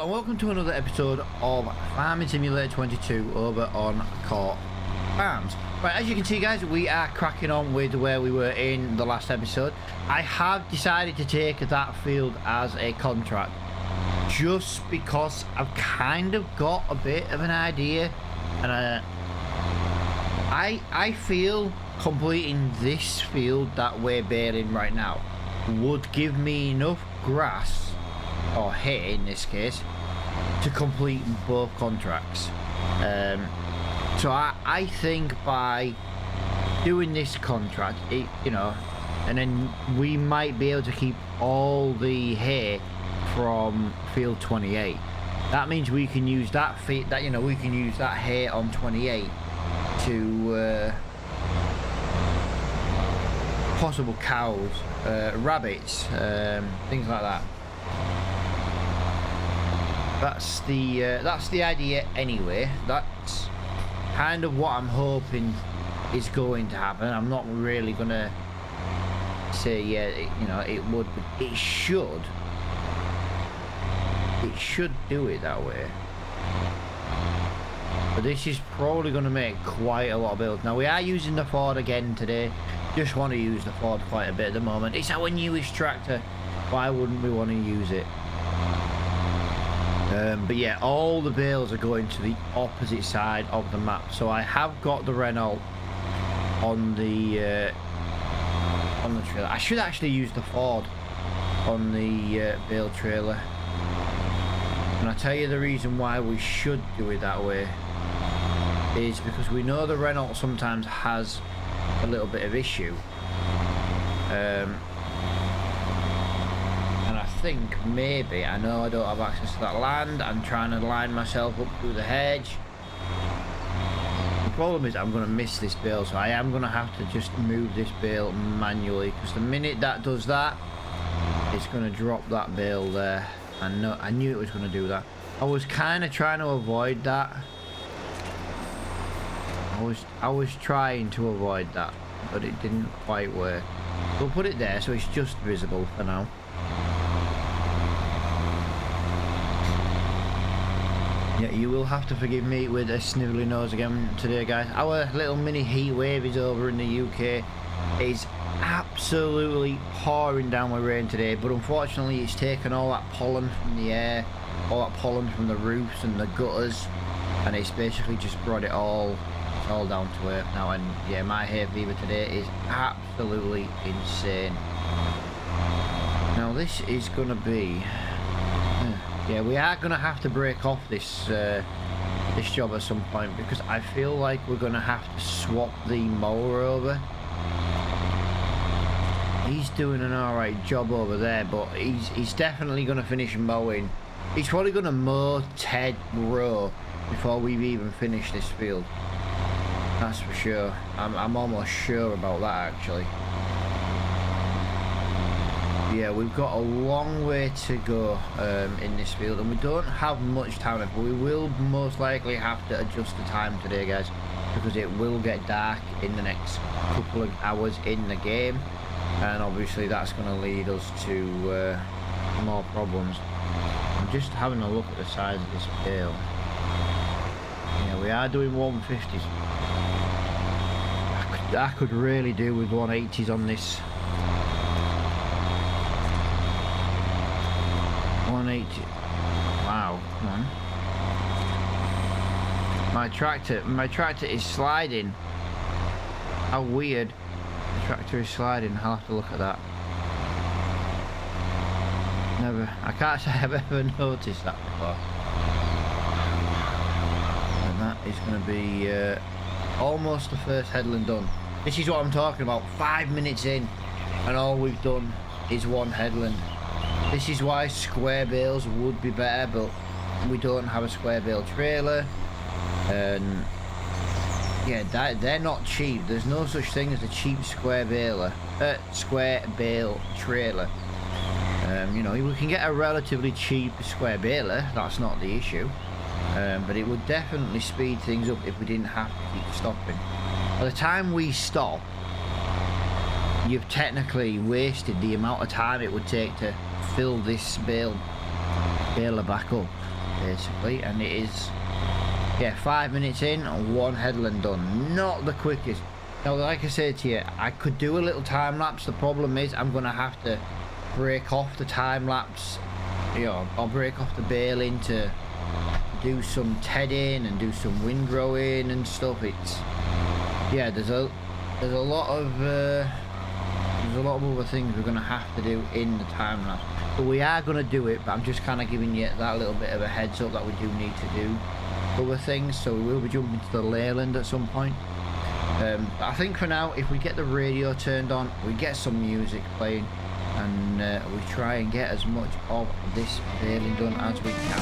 and welcome to another episode of Farming Simulator 22 over on Court Farms. Right, as you can see guys, we are cracking on with where we were in the last episode. I have decided to take that field as a contract just because I've kind of got a bit of an idea, and I feel completing this field that we're baling right now would give me enough grass, or hay in this case, to complete both contracts. So I think by doing this contract, and then we might be able to keep all the hay from field 28. That means we can use that we can use that hay on 28 to possible cows, rabbits, things like that. That's the idea anyway. That's kind of what I'm hoping is going to happen. I'm not really gonna say it would, but it should do it that way. But this is probably going to make quite a lot of builds. Now we are using the Ford again today. Just want to use the Ford quite a bit at the moment. It's our newest tractor. Why wouldn't we want to use it? But yeah, all the bales are going to the opposite side of the map. So I have got the Renault on the trailer. I should actually use the Ford on the bale trailer. And I'll tell you the reason why we should do it that way is because we know the Renault sometimes has a little bit of issue. And I think maybe, I know I don't have access to that land, I'm trying to line myself up through the hedge. The problem is I'm going to miss this bale, so I am going to have to just move this bale manually, because the minute that does that, it's going to drop that bale there. I knew it was going to do that. I was kind of trying to avoid that. I was trying to avoid that, but it didn't quite work. We'll put it there so it's just visible for now. Yeah, you will have to forgive me with a snivelly nose again today, guys. Our little mini heat wave is over in the UK. It's absolutely pouring down with rain today, but unfortunately it's taken all that pollen from the air, all that pollen from the roofs and the gutters, and it's basically just brought it all down to earth now. And yeah, my hay fever today is absolutely insane. Now this is gonna be yeah, we are gonna have to break off this this job at some point, because I feel like we're gonna have to swap the mower over. He's doing an alright job over there, but he's definitely going to finish mowing. He's probably going to mow Ted Row before we've even finished this field. That's for sure. I'm almost sure about that, actually. Yeah, we've got a long way to go in this field, and we don't have much time left, but we will most likely have to adjust the time today, guys, because it will get dark in the next couple of hours in the game. And obviously that's going to lead us to more problems. I'm just having a look at the size of this bale. Yeah, we are doing 150s. I could really do with 180s on this. 180. Wow, come on. My tractor is sliding. How weird. The tractor is sliding. I'll have to look at that. I can't say I've ever noticed that before. And that is going to be almost the first headland done. This is what I'm talking about. 5 minutes in, and all we've done is one headland. This is why square bales would be better, but we don't have a square bale trailer, and yeah, they're not cheap. There's no such thing as a cheap square bale trailer. We can get a relatively cheap square baler. That's not the issue. But it would definitely speed things up if we didn't have to keep stopping. By the time we stop, you've technically wasted the amount of time it would take to fill this baler back up. basically, and it is, yeah, 5 minutes in, 1 headland done. Not the quickest. Now, like I said to you, I could do a little time lapse. The problem is I'm going to have to break off the time lapse, you know, I'll break off the baling to do some tedding and do some windrowing and stuff. It's, yeah, there's a lot of other things we're going to have to do in the time lapse, but we are going to do it. But I'm just kind of giving you that little bit of a heads up that we do need to do other things, so we will be jumping to the Leyland at some point. I think for now, if we get the radio turned on, we get some music playing, and we try and get as much of this baling done as we can.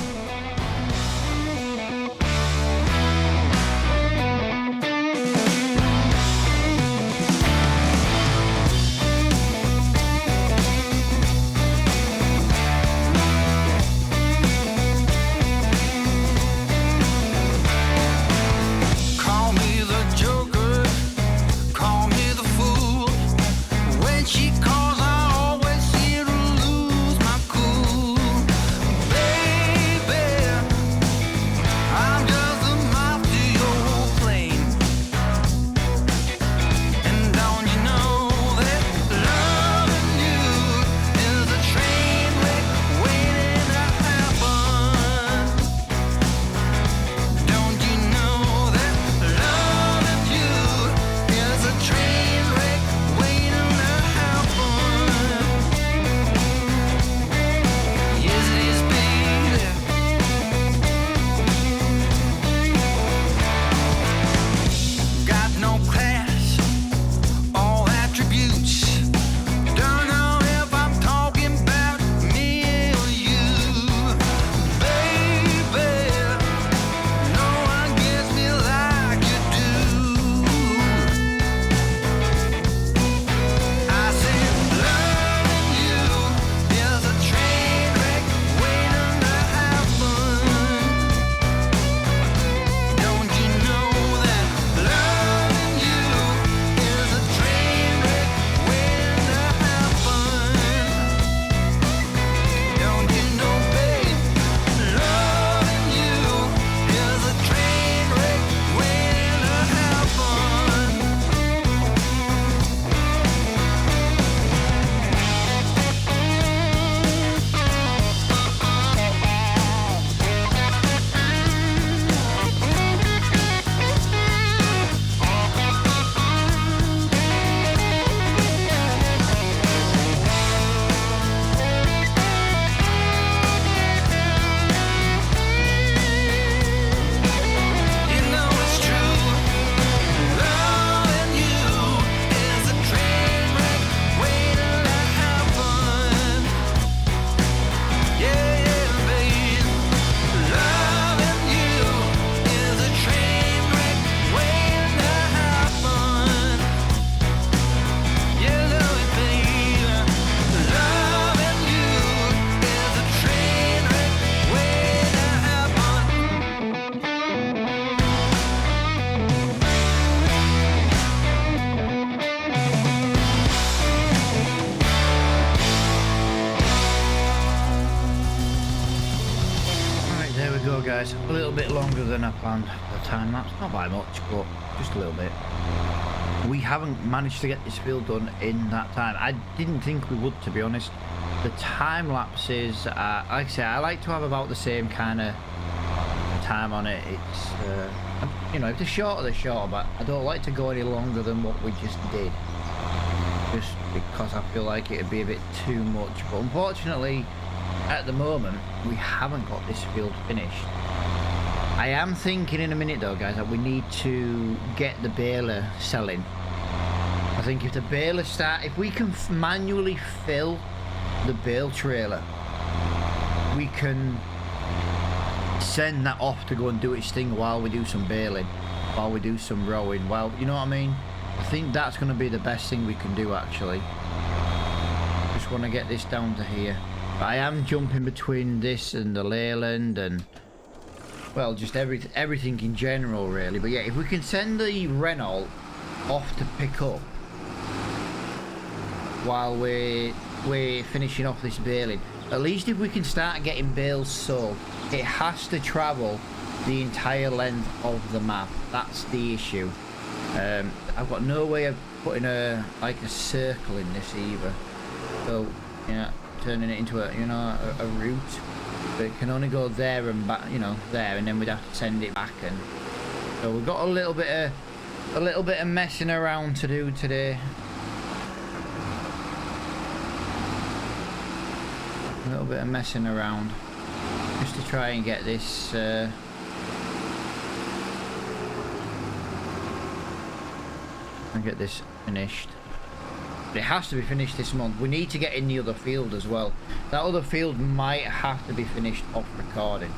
Guys, a little bit longer than I planned the time lapse, not by much, but just a little bit. We haven't managed to get this field done in that time. I didn't think we would, to be honest. The time lapses, like I say, I like to have about the same kind of time on it. It's you know, if they're shorter, they're shorter, but I don't like to go any longer than what we just did, just because I feel like it'd be a bit too much. But unfortunately, at the moment, we haven't got this field finished. I am thinking in a minute though, guys, that we need to get the baler selling. I think if the baler if we can manually fill the bale trailer, we can send that off to go and do its thing while we do some baling, while we do some rowing. Well, you know what I mean? I think that's going to be the best thing we can do, actually. Just want to get this down to here. But I am jumping between this and the Leyland and, well, just everything in general, really. But yeah, if we can send the Renault off to pick up while we're finishing off this baling, At least if we can start getting bales sold, it has to travel the entire length of the map. That's the issue. I've got no way of putting a circle in this either. So, you know, turning it into a, you know, a route. But it can only go there and back, you know, there, and then we'd have to send it back. And so we've got a little bit of messing around to do today. A little bit of messing around just to try and get this and get this finished. But it has to be finished this month. We need to get in the other field as well. That other field might have to be finished off recording.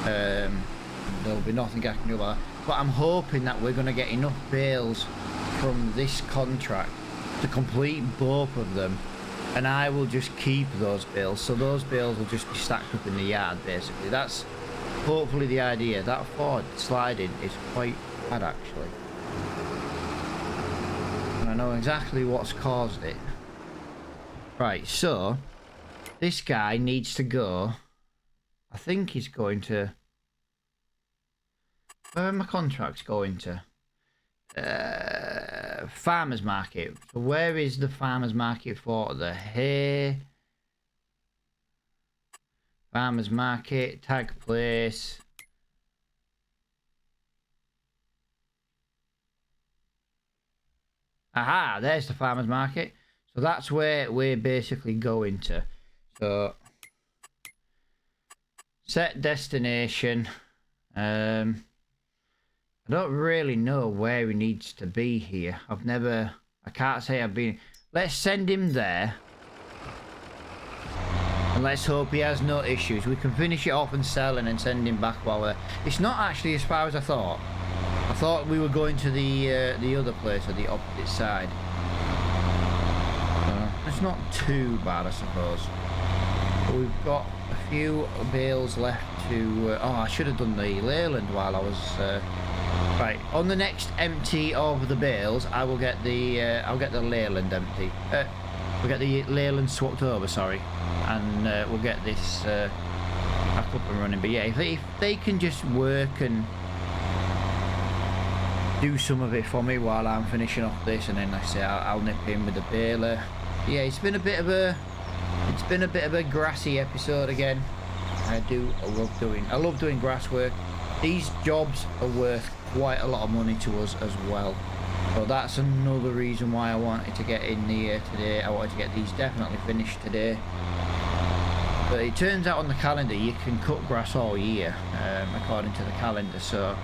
There'll be nothing I can do about that. But I'm hoping that we're going to get enough bales from this contract to complete both of them. And I will just keep those bales. So those bales will just be stacked up in the yard, basically. That's hopefully the idea. That forward sliding is quite bad, actually. And I know exactly what's caused it. Right, so this guy needs to go. I think he's going to... Where are my contracts going to? Farmers market. So where is the farmers market for the hay? Farmers market, tag place. Aha, there's the farmers market. So that's where we're basically going to. So set destination. I don't really know where he needs to be here. I can't say I've been. Let's send him there. And let's hope he has no issues. We can finish it off and sell and then send him back while we're... It's not actually as far as I thought. I thought we were going to the other place, or the opposite side. It's not too bad, I suppose. But we've got a few bales left to... oh, I should have done the Leyland while I was... Right, on the next empty of the bales, I will get the I'll get the Leyland empty. We'll get the Leyland swapped over, sorry, and we'll get this back up and running. But yeah, if they can just work and do some of it for me while I'm finishing off this, and then like I say I'll nip in with the baler. Yeah, it's been a bit of a grassy episode again. I love doing grass work. These jobs are worth quite a lot of money to us as well. So that's another reason why I wanted to get in here today. I wanted to get these definitely finished today. But it turns out on the calendar you can cut grass all year, according to the calendar. So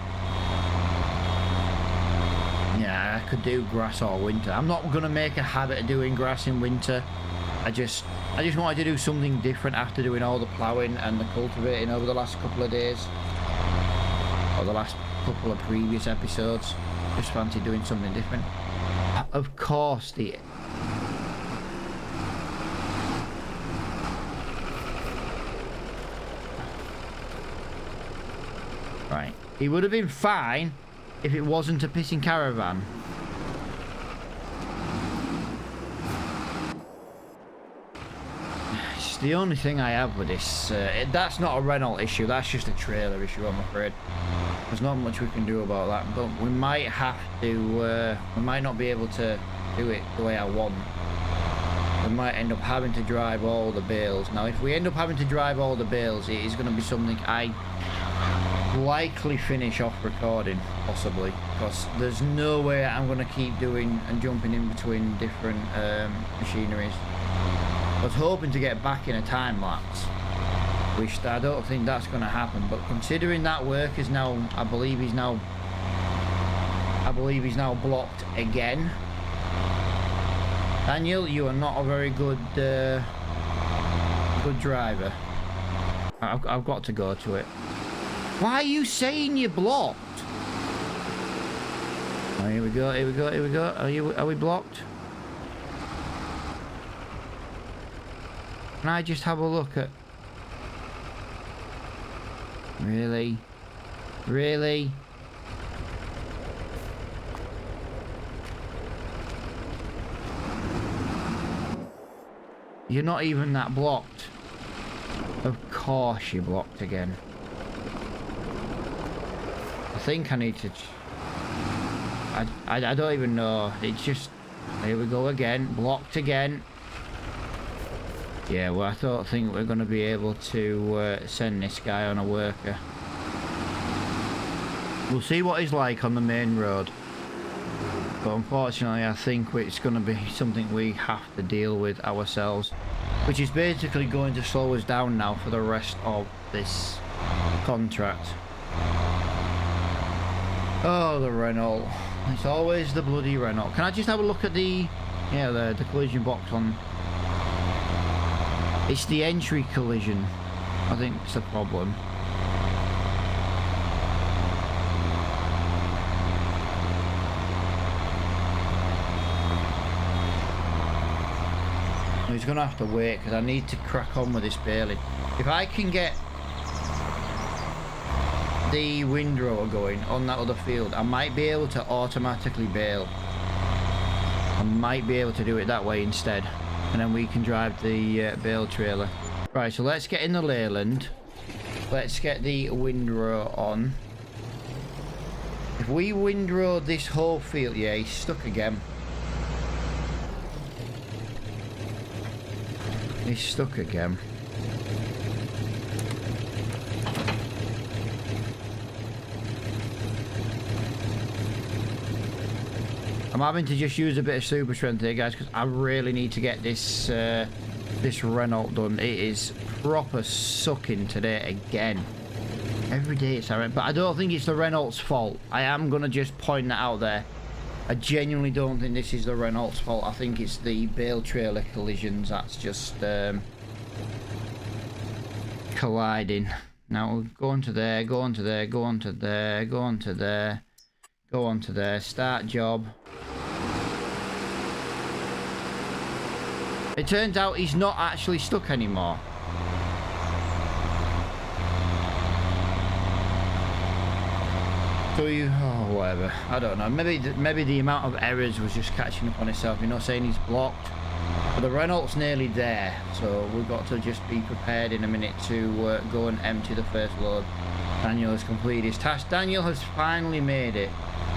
yeah, I could do grass all winter. I'm not going to make a habit of doing grass in winter. I just wanted to do something different after doing all the ploughing and the cultivating over the last couple of days. Or the last couple of previous episodes. Just fancied doing something different. Of course, right. He would have been fine if it wasn't a pissing caravan. It's the only thing I have with this. That's not a Renault issue. That's just a trailer issue, I'm afraid. There's not much we can do about that, but we might have to, we might not be able to do it the way I want. We might end up having to drive all the bales. Now, if we end up having to drive all the bales, it is going to be something I likely finish off recording, possibly, because there's no way I'm going to keep doing and jumping in between different machineries. I was hoping to get back in a time lapse, which I don't think that's going to happen, but considering that work is now, I believe he's now blocked again. Daniel, you are not a very good driver. I've got to go to it. Why are you saying you're blocked? Oh, here we go, here we go, here we go. Are we blocked? Can I just have a look at... Really? Really? You're not even that blocked. Of course you blocked again. I think I need to... I don't even know. It's just... Here we go again. Blocked again. Yeah, well, I don't think we're going to be able to send this guy on a worker. We'll see what he's like on the main road. But unfortunately, I think it's going to be something we have to deal with ourselves. Which is basically going to slow us down now for the rest of this contract. Oh, the Renault. It's always the bloody Renault. Can I just have a look at the... Yeah, the collision box on... It's the entry collision. I think it's the problem. He's going to have to wait because I need to crack on with this baling. If I can get the windrower going on that other field, I might be able to automatically bail. I might be able to do it that way instead. And then we can drive the bale trailer. Right, so let's get in the Leyland. Let's get the windrow on. If we windrow this whole field... Yeah, he's stuck again. He's stuck again. I'm having to just use a bit of super strength here, guys, because I really need to get this this Renault done. It is proper sucking today again. Every day it's alright, but I don't think it's the Renault's fault. I am going to just point that out there. I genuinely don't think this is the Renault's fault. I think it's the bale trailer collisions that's just colliding. Now we'll go on to there, go on to there, go on to there, go on to there, go on to there, start job. It turns out he's not actually stuck anymore. So you, oh, whatever. I don't know. Maybe the amount of errors was just catching up on itself. You know, saying he's blocked. But the Renault's nearly there, so we've got to just be prepared in a minute to go and empty the first load. Daniel has completed his task. Daniel has finally made it.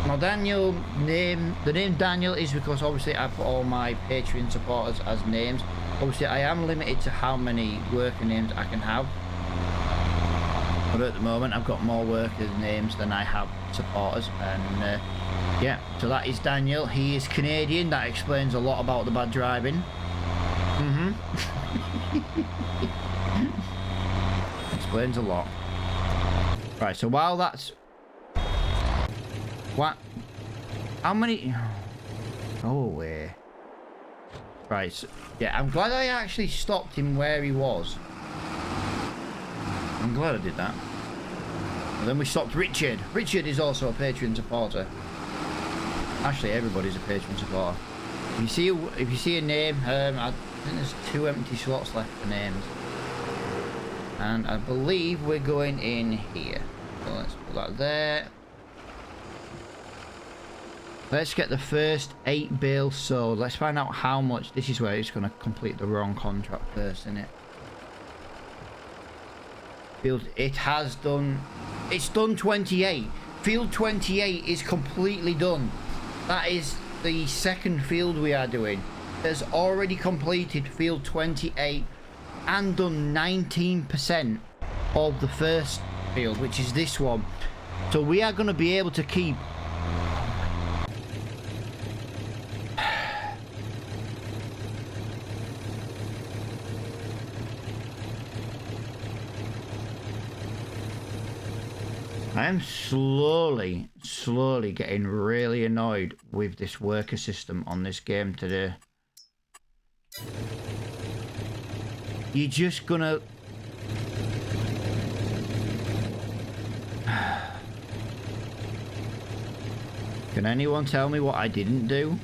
Now, Daniel, the name Daniel is because obviously I put all my Patreon supporters as names. Obviously, I am limited to how many worker names I can have. But at the moment, I've got more workers' names than I have supporters. And yeah, so that is Daniel. He is Canadian. That explains a lot about the bad driving. Explains a lot. Right, so while that's... What? How many... Go away. Right, so, yeah, I'm glad I actually stopped him where he was. I'm glad I did that. And then we stopped Richard. Richard is also a Patreon supporter. Actually, everybody's a Patreon supporter. If you see a name, I think there's 2 empty slots left for names. And I believe we're going in here. So let's put that there. Let's get the first 8 bales sold. Let's find out how much. This is where it's going to complete the wrong contract first, isn't it? Field, it has done. It's done 28. Field 28 is completely done. That is the second field we are doing. Has already completed field 28 and done 19% of the first field, which is this one. So we are going to be able to keep... I am slowly getting really annoyed with this worker system on this game today. You're just gonna... Can anyone tell me what I didn't do?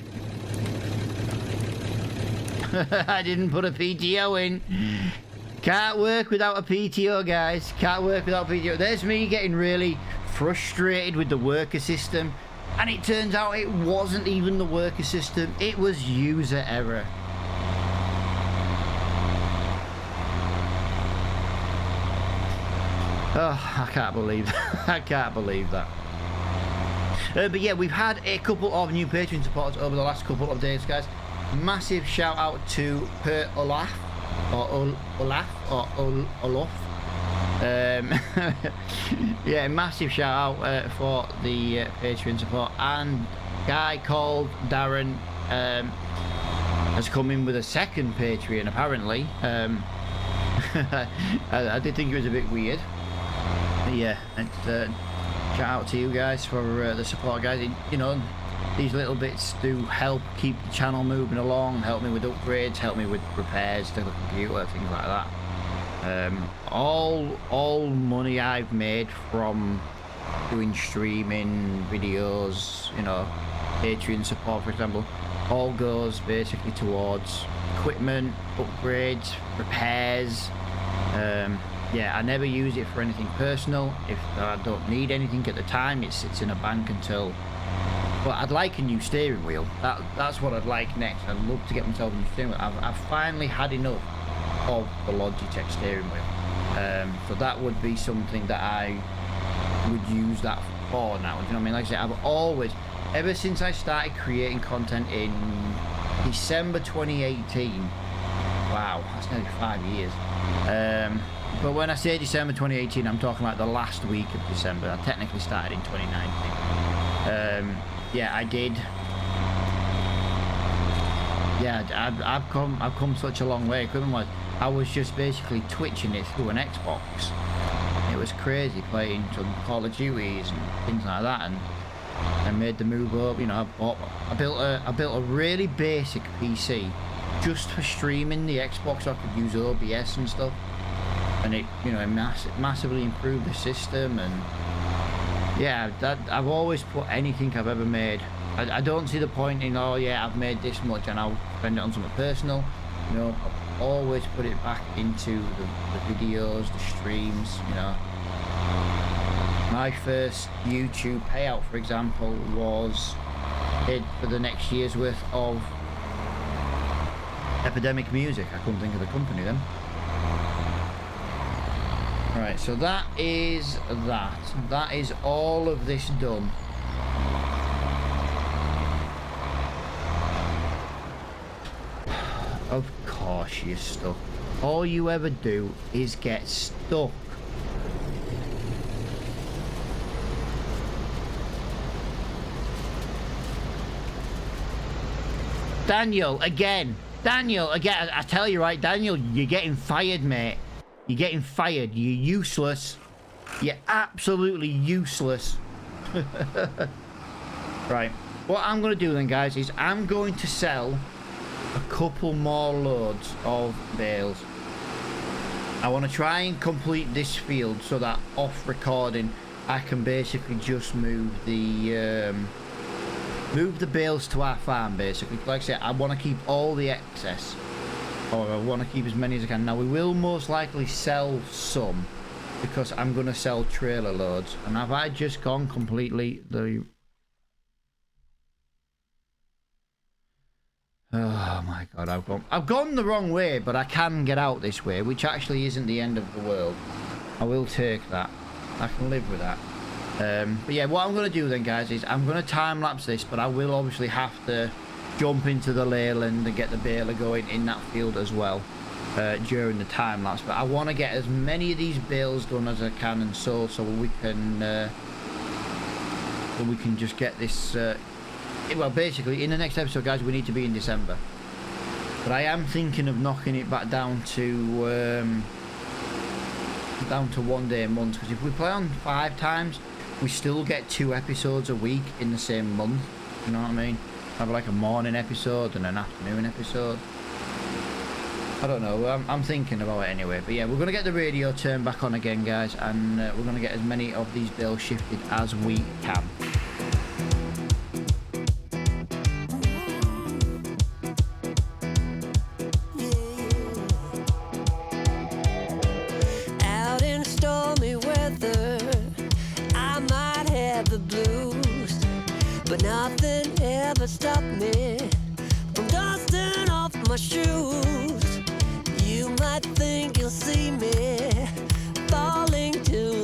I didn't put a PTO in. Can't work without a PTO, guys. Can't work without PTO. There's me getting really frustrated with the worker system. And it turns out it wasn't even the worker system. It was user error. Oh, I can't believe that. I can't believe that. But yeah, we've had a couple of new Patreon supporters over the last couple of days, guys. Massive shout out to Per Olaf, or Olaf. Yeah, massive shout out for the Patreon support. And a guy called Darren has come in with a second Patreon, apparently. I did think it was a bit weird. But yeah, shout out to you guys for the support, guys. You know, these little bits do help keep the channel moving along, help me with upgrades, help me with repairs to the computer, things like that. All money I've made from doing streaming videos, you know, Patreon support, for example, all goes basically towards equipment, upgrades, repairs. Yeah, I never use it for anything personal. If I don't need anything at the time, it sits in a bank until... But I'd like a new steering wheel. That's what I'd like next. I'd love to get myself a new steering wheel. I've finally had enough of the Logitech steering wheel. So that would be something that I would use that for now. Do you know what I mean? Like I said, I've always, ever since I started creating content in December 2018, wow, that's nearly 5 years. But when I say December 2018, I'm talking like the last week of December. I technically started in 2019. Yeah, I did. Yeah, I've come such a long way. I was just basically twitching it through an Xbox. It was crazy playing some Call of Duties and things like that, and I made the move up. You know, I built a really basic PC just for streaming the Xbox. So I could use OBS and stuff, and it, you know, massively improved the system. And yeah, I've always put anything I've ever made. I don't see the point in, oh yeah, I've made this much and I'll spend it on something personal. You know, I've always put it back into the videos, the streams, you know. My first YouTube payout, for example, was paid for the next year's worth of Epidemic Music. I couldn't think of the company then. Right, so that is that. That is all of this done. Of course you're stuck. All you ever do is get stuck. Daniel, again. Daniel, again. I tell you, right, Daniel, you're getting fired, mate. You're getting fired. You're useless. You're absolutely useless. Right. What I'm going to do then, guys, is I'm going to sell a couple more loads of bales. I want to try and complete this field so that off recording I can basically just move the bales to our farm, basically. Like I said, I want to keep all the excess, or I want to keep as many as I can. Now we will most likely sell some, because I'm going to sell trailer loads. And have I just gone completely the... Oh my god, I've gone the wrong way, but I can get out this way, which actually isn't the end of the world. I will take that. I can live with that. But yeah, what I'm going to do then, guys, is I'm going to time-lapse this, but I will obviously have to jump into the leyland and get the baler going in that field as well during the time-lapse. But I want to get as many of these bales done as I can and so we can just get this... well, basically, in the next episode, guys, we need to be in December. But I am thinking of knocking it back down to 1 day a month. Because if we play on 5 times, we still get 2 episodes a week in the same month. You know what I mean? Have like a morning episode and an afternoon episode. I don't know. I'm thinking about it anyway. But yeah, we're going to get the radio turned back on again, guys. And we're going to get as many of these bales shifted as we can. But nothing ever stopped me from dusting off my shoes. You might think you'll see me falling to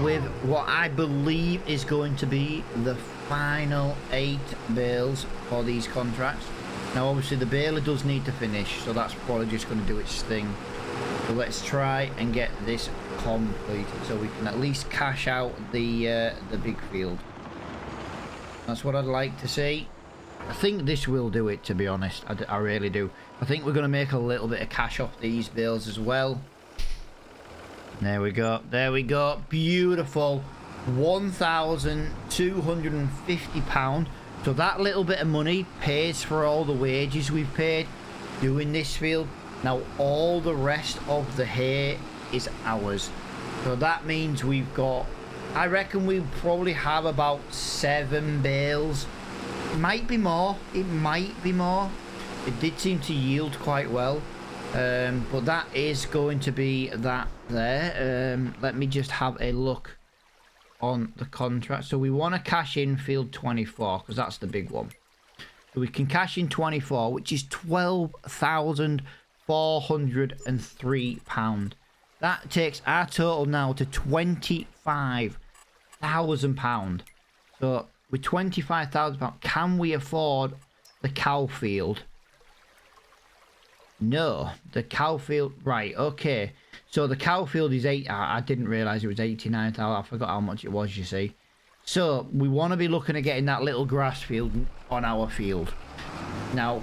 with what I believe is going to be the final 8 bales for these contracts. Now obviously the baler does need to finish, so that's probably just going to do its thing. So let's try and get this completed so we can at least cash out the big field. That's what I'd like to see. I think this will do it, to be honest. I really do. I think we're going to make a little bit of cash off these bales as well. There we go. There we go. Beautiful. £1,250. So that little bit of money pays for all the wages we've paid doing this field. Now all the rest of the hay is ours. So that means we've got, I reckon we probably have about 7 bales. It might be more. It might be more. It did seem to yield quite well. But that is going to be that there. Let me just have a look on the contract. So we want to cash in field 24 because that's the big one. So we can cash in 24, which is £12,403. That takes our total now to £25,000. So with £25,000, can we afford the cow field? No, the cow field, right, okay. So the cow field is I didn't realise it was 89,000. I forgot how much it was, you see. So we want to be looking at getting that little grass field on our field. Now,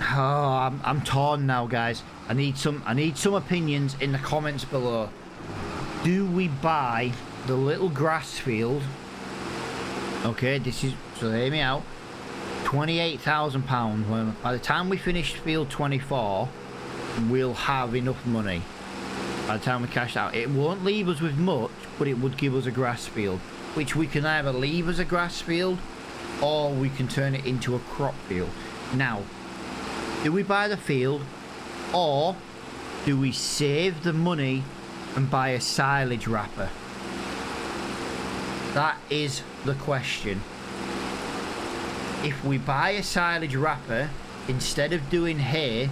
I'm torn now, guys. I need some opinions in the comments below. Do we buy the little grass field? Okay, this is, so hear me out. £28,000. Well, by the time we finish field 24, we'll have enough money. By the time we cash out, it won't leave us with much, but it would give us a grass field, which we can either leave as a grass field or we can turn it into a crop field. Now, do we buy the field or do we save the money and buy a silage wrapper? That is the question. If we buy a silage wrapper, instead of doing hay,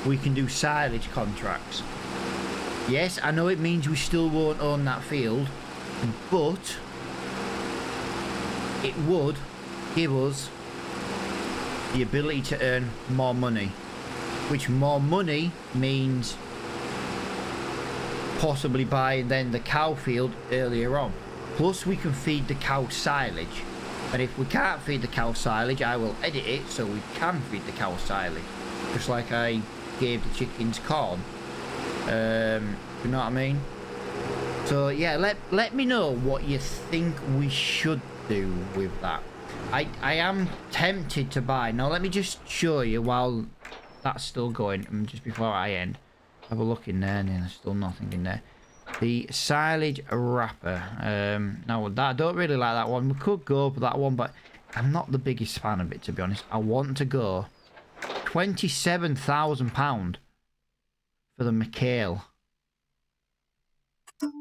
we can do silage contracts. Yes, I know it means we still won't own that field, but it would give us the ability to earn more money, which more money means possibly buying then the cow field earlier on. Plus we can feed the cow silage. And if we can't feed the cow silage, I will edit it so we can feed the cow silage. Just like I gave the chickens corn. You know what I mean? So yeah, let me know what you think we should do with that. I am tempted to buy. Now let me just show you while that's still going, and just before I end. Have a look in there, and there's still nothing in there. The silage wrapper. Now that, I don't really like that one. We could go for that one, but I'm not the biggest fan of it, to be honest. I want to go £27,000 for the McHale. Do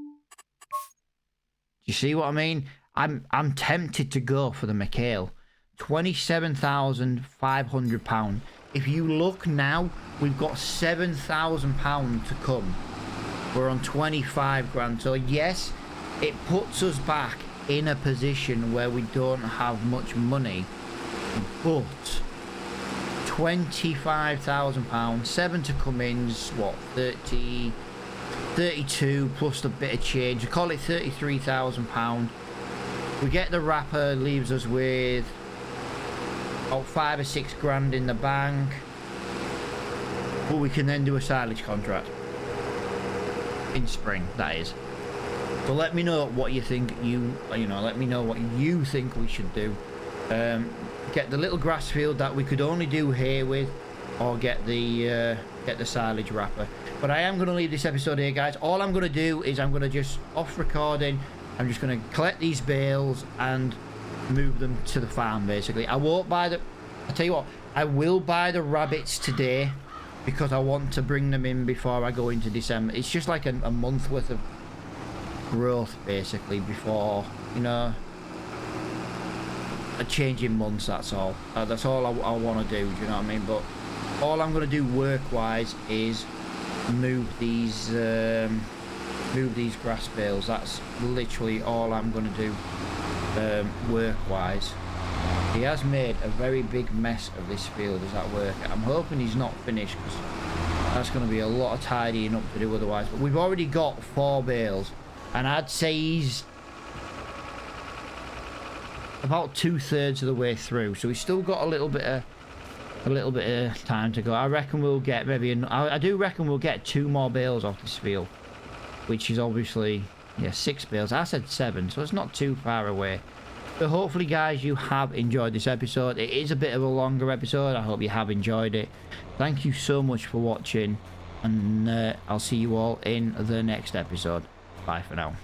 you see what I mean? I'm tempted to go for the McHale. £27,500. If you look now, we've got £7,000 to come. We're on 25 grand. So yes, it puts us back in a position where we don't have much money, but £25,000, 7 to come in is what, 32 plus a bit of change. We call it £33,000. We get the wrapper, leaves us with about 5 or 6 grand in the bank, but we can then do a silage contract in spring, that is. So let me know what you think. Let me know what you think we should do. Get the little grass field that we could only do hay with, or get the silage wrapper. But I am going to leave this episode here, guys. All I'm going to do is I'm going to just, off recording, I'm just going to collect these bales and move them to the farm, basically. I won't buy the... I'll tell you what, I will buy the rabbits today because I want to bring them in before I go into December. It's just like a month worth of growth, basically, before, you know, a change in months, that's all. That's all I want to do, do you know what I mean? But all I'm going to do work-wise is move these move these grass bales. That's literally all I'm going to do work-wise. He has made a very big mess of this field as at work. I'm hoping he's not finished, because that's going to be a lot of tidying up to do otherwise. But we've already got 4 bales, and I'd say he's about 2/3 of the way through, so we've still got a little bit of time to go. I reckon we'll get I do reckon we'll get 2 more bales off this field, which is obviously 6 bales. I said 7, so it's not too far away. So hopefully, guys, you have enjoyed this episode. It is a bit of a longer episode. I hope you have enjoyed it. Thank you so much for watching, and I'll see you all in the next episode. Bye for now.